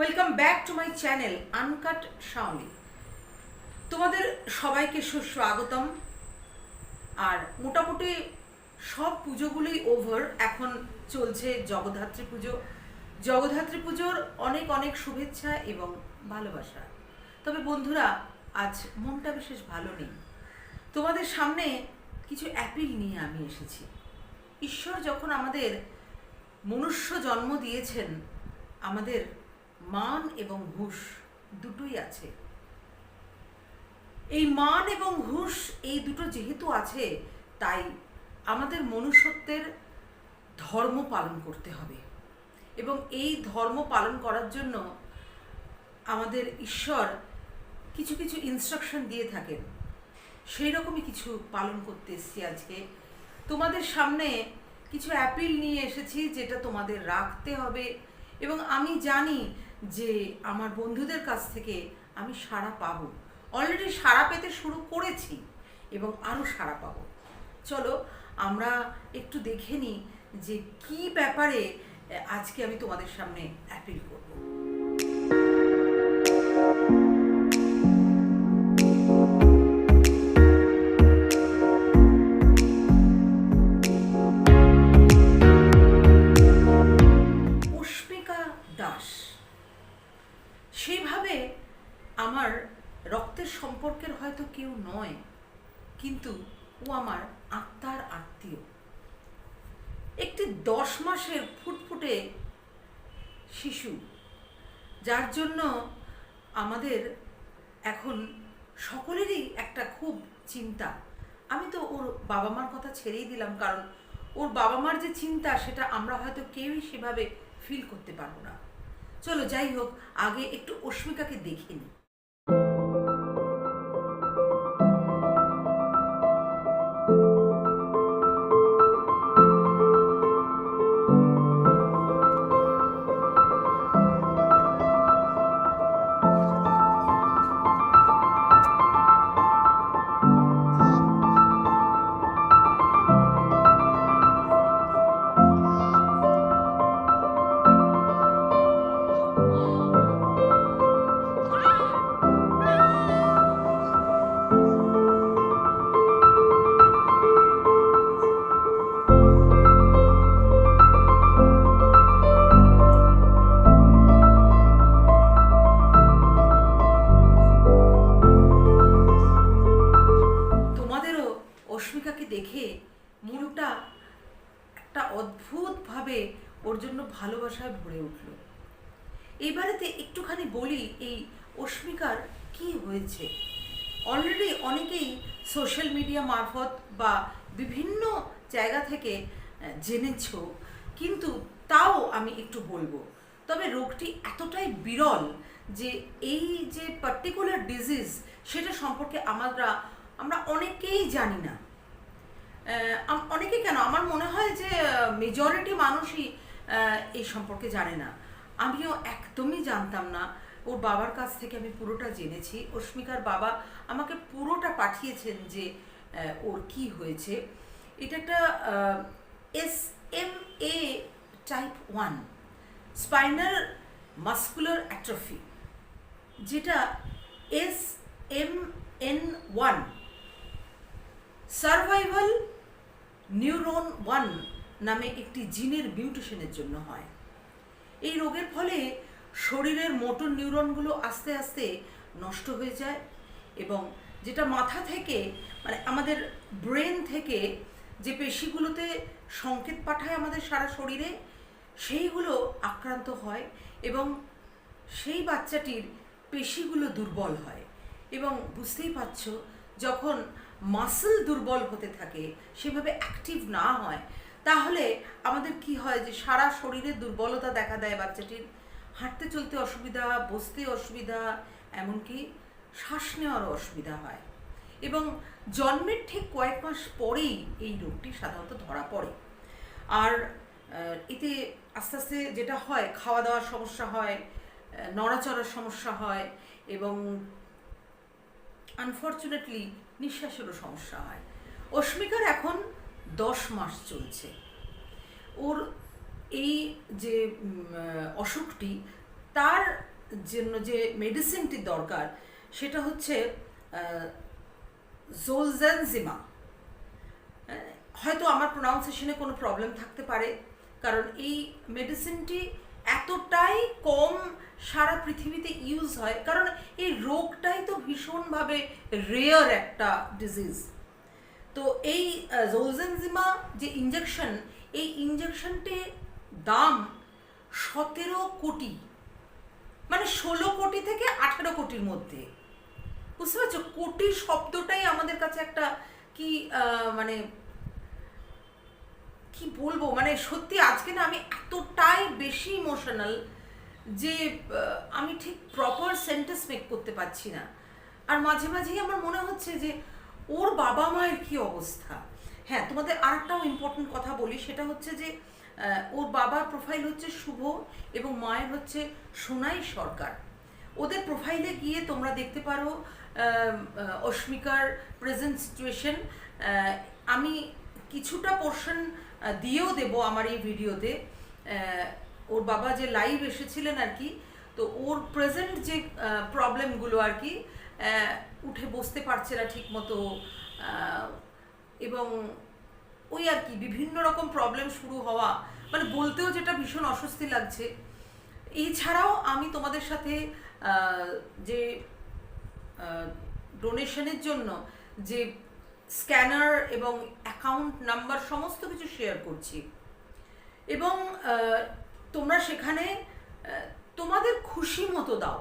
Welcome back to my channel uncut Shaoni. তোমাদের সবাইকে সুস্বাগতম। আর মোটামুটি সব পুজোগুলোই ওভার, এখন চলছে জগদ্ধাত্রী পুজো। জগদ্ধাত্রী পুজোর অনেক অনেক শুভেচ্ছা এবং ভালোবাসা। তবে বন্ধুরা, আজ মনটা বিশেষ ভালো নেই। তোমাদের সামনে কিছু অ্যাপিল নিয়ে আমি এসেছি। ঈশ্বর যখন আমাদের মনুষ্য জন্ম দিয়েছেন, আমাদের মান এবং হুঁশ দুটোই আছে। এই মান এবং হুঁশ এই দুটো যেহেতু আছে, তাই আমাদের মনুষ্যত্বের ধর্ম পালন করতে হবে। এবং এই ধর্ম পালন করার জন্য আমাদের ঈশ্বর কিছু কিছু ইনস্ট্রাকশন দিয়ে থাকেন। সেই রকমই কিছু পালন করতে এসেছি আজকে। তোমাদের সামনে কিছু অ্যাপিল নিয়ে এসেছি, যেটা তোমাদের রাখতে হবে। এবং আমি জানি যে আমার বন্ধুদের কাছ থেকে আমি সাড়া পাবো। অলরেডি সাড়া পেতে শুরু করেছি এবং আরও সাড়া পাবো। চলো আমরা একটু দেখে নিই যে কী ব্যাপারে আজকে আমি তোমাদের সামনে অ্যাপিল করব। সেইভাবে আমার রক্তের সম্পর্কের হয়তো কেউ নয়, কিন্তু ও আমার আত্মার আত্মীয়। একটি 10 মাসের ফুটফুটে শিশু, যার জন্য আমাদের এখন সকলেরই একটা খুব চিন্তা। আমি তো ওর বাবা মার কথা ছেড়েই দিলাম, কারণ ওর বাবা মার যে চিন্তা, সেটা আমরা হয়তো কেউই সেভাবে ফিল করতে পারবো না। চলো যাই হোক, আগে একটু অস্মিকাকে দেখে নিই। অস্মিকাকে দেখে মনটা একটা অদ্ভুতভাবে ওর জন্য ভালোবাসায় ভরে উঠল। এইবারেতে একটুখানি বলি এই অস্মিকার কি হয়েছে। অলরেডি অনেকেই সোশ্যাল মিডিয়া মারফত বা বিভিন্ন জায়গা থেকে জেনেছ, কিন্তু তাও আমি একটু বলবো। তবে রোগটি এতটাই বিরল যে এই যে পার্টিকুলার ডিজিজ, সেটা সম্পর্কে আমরা অনেকেই জানি না। অনেকে কেন, আমার মনে হয় যে মেজরিটি মানুষই এই সম্পর্কে জানে না। আমিও একদমই জানতাম না। ওর বাবার কাছ থেকে আমি পুরোটা জেনেছি। অস্মিকার বাবা আমাকে পুরোটা পাঠিয়েছেন যে ওর কি হয়েছে। এটা একটা SMA type 1 spinal muscular atrophy, যেটা SMN1 সার্ভাইভাল নিউরন 1 নামে একটি জিনের মিউটেশনের জন্য হয়। এই রোগের ফলে শরীরের মোটর নিউরনগুলো আস্তে আস্তে নষ্ট হয়ে যায়, এবং যেটা মাথা থেকে, মানে আমাদের ব্রেন থেকে যে পেশিগুলোতে সংকেত পাঠায় আমাদের সারা শরীরে, সেইগুলো আক্রান্ত হয় এবং সেই বাচ্চাটির পেশিগুলো দুর্বল হয়। এবং বুঝতেই পারছ, যখন মাসল দুর্বল হতে থাকে, সেভাবে অ্যাক্টিভ না হয়, তাহলে আমাদের কি হয় যে সারা শরীরে দুর্বলতা দেখা দেয় বাচ্চাটির। হাঁটতে চলতে অসুবিধা, বসতে অসুবিধা, এমনকি শ্বাস নেওয়ারও অসুবিধা হয়। এবং জন্মের ঠিক কয়েক মাস পরেই এই রোগটি সাধারণত ধরা পড়ে। আর এতে আস্তে আস্তে যেটা হয়, খাওয়া দাওয়ার সমস্যা হয়, নড়াচড়ার সমস্যা হয়, এবং আনফর্চুনেটলি নিঃশ্বাসেরও সমস্যা হয়। অস্মিকার এখন 10 মাস চলছে। ওর এই যে অসুখটি, তার জন্য যে মেডিসিনটি দরকার সেটা হচ্ছে জোলজেনজিমা। হয়তো আমার প্রোনাউন্সিয়েশনে কোনো প্রবলেম থাকতে পারে, কারণ এই মেডিসিনটি এতটাই কম সারা পৃথিবীতে ইউজ হয়, কারণ এই রোগটাই তো ভীষণভাবে রেয়ার একটা ডিজিজ। তো এই জোলজেনজিমা যে ইঞ্জেকশন, এই ইঞ্জেকশনটির দাম 17 কোটি, মানে 16 কোটি থেকে 18 কোটির মধ্যে। বুঝতে পারছো, কোটি শব্দটাই আমাদের কাছে একটা কি মানে কি বলবো, মানে সত্যি আজকে না আমি এতটাই বেশি ইমোশনাল যে আমি ঠিক প্রপার সেন্টেন্স মেক করতে পারছি না। আর মাঝে মাঝেই আমার মনে হচ্ছে যে ওর বাবা মায়ের কি অবস্থা। হ্যাঁ, তোমাদের আরেকটাও ইম্পর্টেন্ট কথা বলি, সেটা হচ্ছে যে ওর বাবার প্রোফাইল হচ্ছে শুভ এবং মায়ের হচ্ছে সোনাই সরকার। ওদের প্রোফাইলে গিয়ে তোমরা দেখতে পারো অস্মিকার প্রেজেন্ট সিচুয়েশন। আমি কিছুটা পোর্শন দিয়েও দেবো আমার এই ভিডিওতে। ওর বাবা যে লাইভ এসেছিলেন আর কি, তো ওর প্রেজেন্ট যে প্রবলেমগুলো আর কি, উঠে বসতে পারছে না ঠিক মতো, এবং ওই আর কি বিভিন্ন রকম প্রবলেম শুরু হওয়া, মানে বলতেও যেটা ভীষণ অস্বস্তি লাগছে। এছাড়াও আমি তোমাদের সাথে যে ডোনেশনের জন্য যে স্ক্যানার এবং অ্যাকাউন্ট নাম্বার সমস্ত কিছু শেয়ার করছি, এবং তোমরা সেখানে তোমাদের খুশি মতো দাও।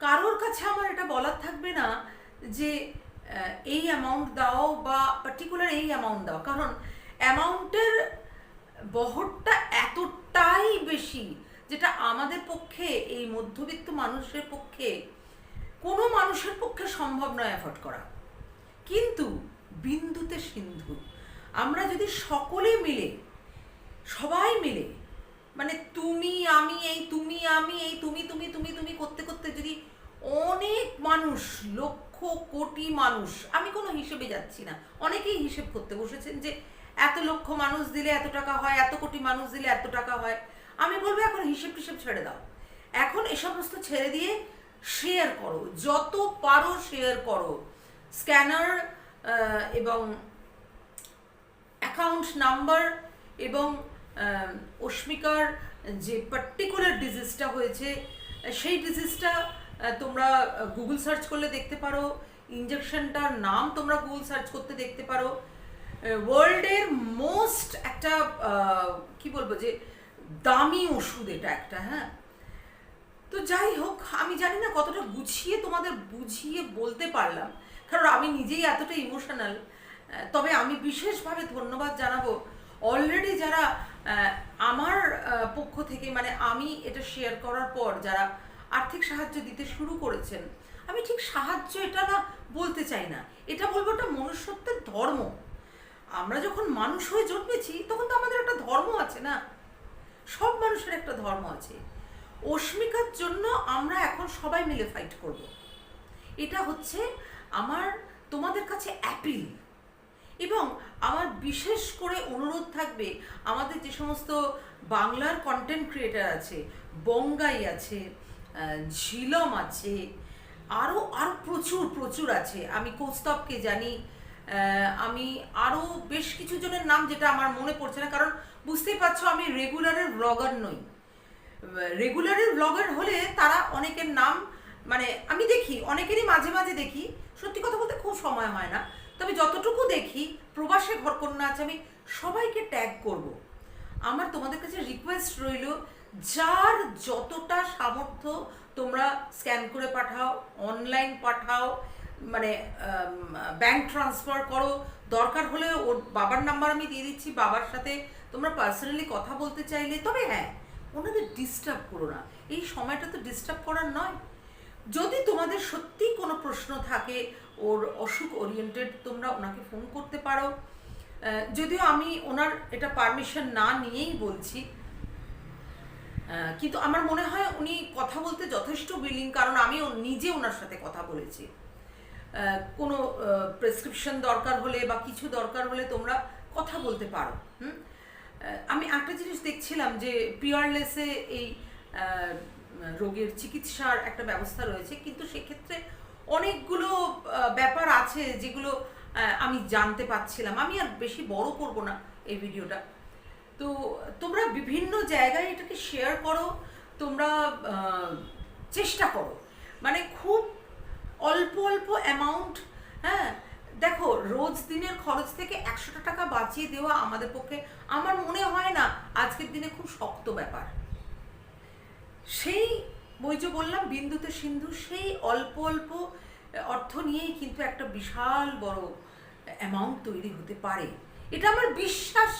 কারোর কাছে আমার এটা বলার থাকবে না যে এই অ্যামাউন্ট দাও বা পার্টিকুলার এই অ্যামাউন্ট দাও, কারণ অ্যামাউন্টের বহরটা এতটাই বেশি যেটা আমাদের পক্ষে, এই মধ্যবিত্ত মানুষের পক্ষে, কোনো মানুষের পক্ষে সম্ভব নয় অ্যাফোর্ড করা। কিন্তু বিন্দুতে সিন্ধু, আমরা যদি সকলে মিলে, সবাই মিলে, মানে তুমি আমি এই, তুমি আমি এই, তুমি তুমি তুমি তুমি করতে করতে যদি অনেক মানুষ, লক্ষ কোটি মানুষ, আমি কোনো হিসেবে যাচ্ছি না, অনেকেই হিসেব করতে বসেছেন যে এত লক্ষ মানুষ দিলে এত টাকা হয়, এত কোটি মানুষ দিলে এত টাকা হয়। আমি বলবো এখন হিসেব টিসেব ছেড়ে দাও, এখন এ সমস্ত ছেড়ে দিয়ে শেয়ার করো, যত পারো শেয়ার করো। স্ক্যানার এবং অ্যাকাউন্ট নাম্বার এবং অস্মিকার যে পার্টিকুলার ডিজিজটা হয়েছে সেই ডিজিজটা তোমরা গুগল সার্চ করলে দেখতে পারো, ইঞ্জেকশনটার নাম তোমরা গুগল সার্চ করতে দেখতে পারো। ওয়ার্ল্ডের মোস্ট একটা কি বলবো যে দামি ওষুধ এটা একটা। হ্যাঁ, তো যাই হোক, আমি জানি না কতটা গুছিয়ে তোমাদের বুঝিয়ে বলতে পারলাম, কারণ আমি নিজেই এতটা ইমোশনাল। তবে আমি বিশেষভাবে ধন্যবাদ জানাবো অলরেডি যারা আমার পক্ষ থেকে, মানে আমি এটা শেয়ার করার পর যারা আর্থিক সাহায্য দিতে শুরু করেছেন। আমি ঠিক সাহায্য এটা না বলতে চাই না, এটা বলবো একটা মনুষ্যত্বের ধর্ম। আমরা যখন মানুষ হয়ে জন্মেছি তখন তো আমাদের একটা ধর্ম আছে না, সব মানুষের একটা ধর্ম আছে। অস্মিকার জন্য আমরা এখন সবাই মিলে ফাইট করব, এটা হচ্ছে আমার তোমাদের কাছে অ্যাপিল। এবং আমার বিশেষ করে অনুরোধ থাকবে, আমাদের যে সমস্ত বাংলার কন্টেন্ট ক্রিয়েটার আছে, বঙ্গাই আছে, ঝিলম আছে, আরও প্রচুর প্রচুর আছে, আমি কৌস্তবকে জানি, আমি আরও বেশ কিছু জনের নাম যেটা আমার মনে পড়ছে না, কারণ বুঝতেই পারছো আমি রেগুলারের ব্লগার নই। রেগুলারের ব্লগার হলে তারা অনেকের নাম, মানে আমি দেখি অনেকেরই মাঝে মাঝে দেখি, সত্যি কথা বলতে খুব সময় হয় না, তবে যতটুকু দেখি প্রবাসে ঘরকন্যা আছে, আমি সবাইকে ট্যাগ করব। আমার তোমাদের কাছে রিকোয়েস্ট রইল, যার যতটা সামর্থ্য তোমরা স্ক্যান করে পাঠাও, অনলাইন পাঠাও, মানে ব্যাংক ট্রান্সফার করো, দরকার হলে ওর বাবার নাম্বার আমি দিয়ে দিচ্ছি, বাবার সাথে তোমরা পার্সোনালি কথা বলতে চাইলে। তবে হ্যাঁ, ওনাদের ডিস্টার্ব করো না, এই সময়টা তো ডিস্টার্ব করার নয়। যদি তোমাদের সত্যিই কোনো প্রশ্ন থাকে ওর অসুখ ওরিয়েন্টেড, তোমরা ওনাকে ফোন করতে পারো। যদিও আমি ওনার এটা পারমিশন না নিয়েই বলছি, কিন্তু আমার মনে হয় উনি কথা বলতে যথেষ্ট উইলিং, কারণ আমি নিজে ওনার সাথে কথা বলেছি। কোনো প্রেসক্রিপশন দরকার হলে বা কিছু দরকার হলে তোমরা কথা বলতে পারো। আমি একটা জিনিস দেখছিলাম যে পিয়ারলেসে এই রোগের চিকিৎসার একটা ব্যবস্থা রয়েছে, কিন্তু সেক্ষেত্রে অনেকগুলো ব্যাপার আছে যেগুলো আমি জানতে পারছিলাম। আমি আর বেশি বড় করব না এই ভিডিওটা। তো তোমরা বিভিন্ন জায়গায় এটাকে শেয়ার করো, তোমরা চেষ্টা করো, মানে খুব অল্প অল্প অ্যামাউন্ট। হ্যাঁ, দেখো রোজ দিনের খরচ থেকে 100 টাকা বাঁচিয়ে দেওয়া আমাদের পক্ষে আমার মনে হয় না আজকের দিনে খুব শক্ত ব্যাপার। সেই ওই যে বললাম বিন্দুতে সিন্ধু, সেই অল্প অল্প অর্থ নিয়েই কিন্তু একটা বিশাল বড় অ্যামাউন্ট তৈরি হতে পারে। এটা আমার বিশ্বাস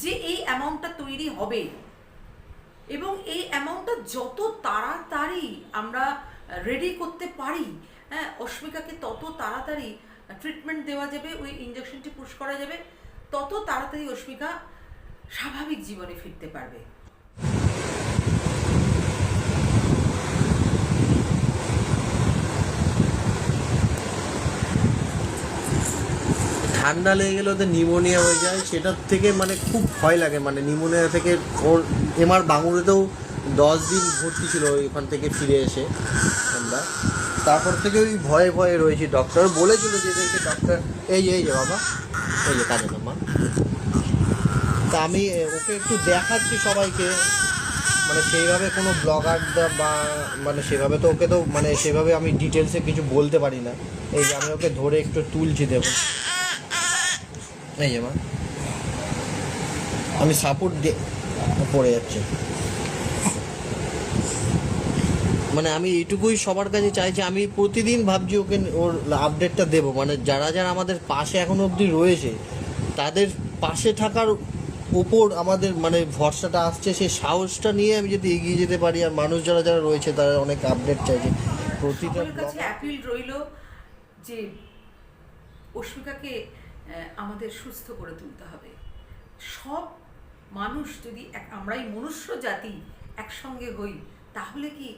যে এই অ্যামাউন্টটা তৈরি হবে, এবং এই অ্যামাউন্টটা যত তাড়াতাড়ি আমরা রেডি করতে পারি, হ্যাঁ, অস্মিকাকে তত তাড়াতাড়ি ট্রিটমেন্ট দেওয়া যাবে, ওই ইঞ্জেকশনটি পুশ করা যাবে, তত তাড়াতাড়ি অস্মিকা স্বাভাবিক জীবনে ফিরতে পারবে। ঠান্ডা লেগে গেলে ওদের নিউমোনিয়া হয়ে যায়, সেটার থেকে মানে খুব ভয় লাগে। মানে নিউমোনিয়া থেকে ওর এমআর বাঙুরেতেও 10 দিন ভর্তি ছিল ওইখান থেকে ফিরে এসে। আমরা তারপর থেকে ওই ভয়ে ভয়ে রয়েছি। ডক্টর বলেছিল যে এদেরকে, ডক্টর এই যে বাবা, এই যে কাজে নামা। তা আমি ওকে একটু দেখাচ্ছি সবাইকে, মানে সেইভাবে কোনো ব্লগার বা মানে সেভাবে তো ওকে তো মানে সেভাবে আমি ডিটেলসে কিছু বলতে পারি না। এই যে আমি ওকে ধরে একটু তুলছি, দেখো এই যে মা, আমি সাপোর্ট দিয়ে পড়ে যাচ্ছে। মানে আমি এইটুকুই সবার কাছে চাইছি, আমি প্রতিদিন ভাবছি ওকে ওর আপডেটটা দেবো। মানে যারা যারা আমাদের পাশে এখনো অবধি রয়েছে তাদের পাশে থাকার ওপর আমাদের মানে ভরসাটা আসছে, সেই সাহসটা নিয়ে আমি যদি এগিয়ে যেতে পারি। আর মানুষ যারা যারা রয়েছে তারা অনেক আপডেট চাইছে। প্রতিটা কাছে অ্যাপিল রইল যে অস্মিকাকে আমাদের সুস্থ করে তুলতে হবে। সব মানুষ যদি আমরাই মনুষ্য জাতি একসঙ্গে হই, তাহলে কি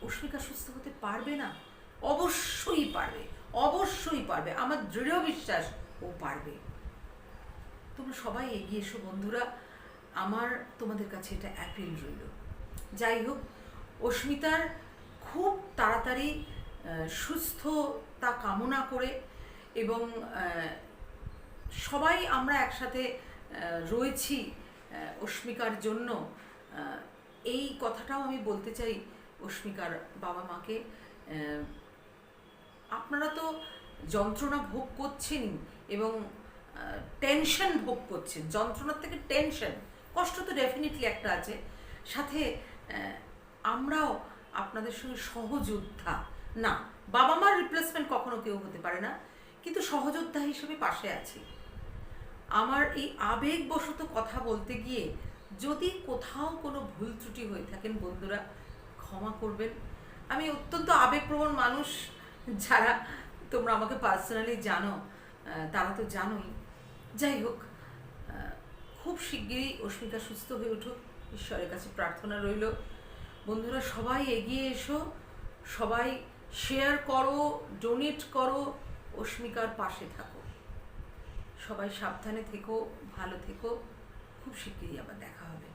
অস্মিকা সুস্থ হতে পারবে না? অবশ্যই পারবে, অবশ্যই পারবে, আমার দৃঢ় বিশ্বাস ও পারবে। তোমরা সবাই এগিয়ে এসো বন্ধুরা, আমার তোমাদের কাছে এটা অ্যাপিল রইল। যাই হোক, অস্মিতার খুব তাড়াতাড়ি সুস্থতা কামনা করে, এবং সবাই আমরা একসাথে রয়েছি অস্মিকার জন্য, এই কথাটাও আমি বলতে চাই অস্মিকার বাবা মাকে। আপনারা তো যন্ত্রণা ভোগ করছেনই, এবং টেনশন ভোগ করছেন। যন্ত্রণার থেকে টেনশন, কষ্ট তো ডেফিনেটলি একটা আছে, সাথে আমরাও আপনাদের সঙ্গে সহযোদ্ধা। না, বাবা মার রিপ্লেসমেন্ট কখনো কেউ হতে পারে না, কিন্তু সহযোদ্ধা হিসেবে পাশে আছি। আমার এই আবেগবশত কথা বলতে গিয়ে যদি কোথাও কোনো ভুল ত্রুটি হয়ে থাকেন বন্ধুরা, ক্ষমা করবেন। আমি অত্যন্ত আবেগপ্রবণ মানুষ, যারা তোমরা আমাকে পার্সোনালি জানো তারা তো জানোই। যাই হোক, খুব শিগগিরই অস্মিতা সুস্থ হয়ে উঠুক, ঈশ্বরের কাছে প্রার্থনা রইল। বন্ধুরা সবাই এগিয়ে এসো, সবাই শেয়ার করো, ডোনেট করো, অস্মিকার পাশে থাকো। সবাই সাবধানে থেকো, ভালো থেকো, খুব শিগগিরই আবার দেখা হবে।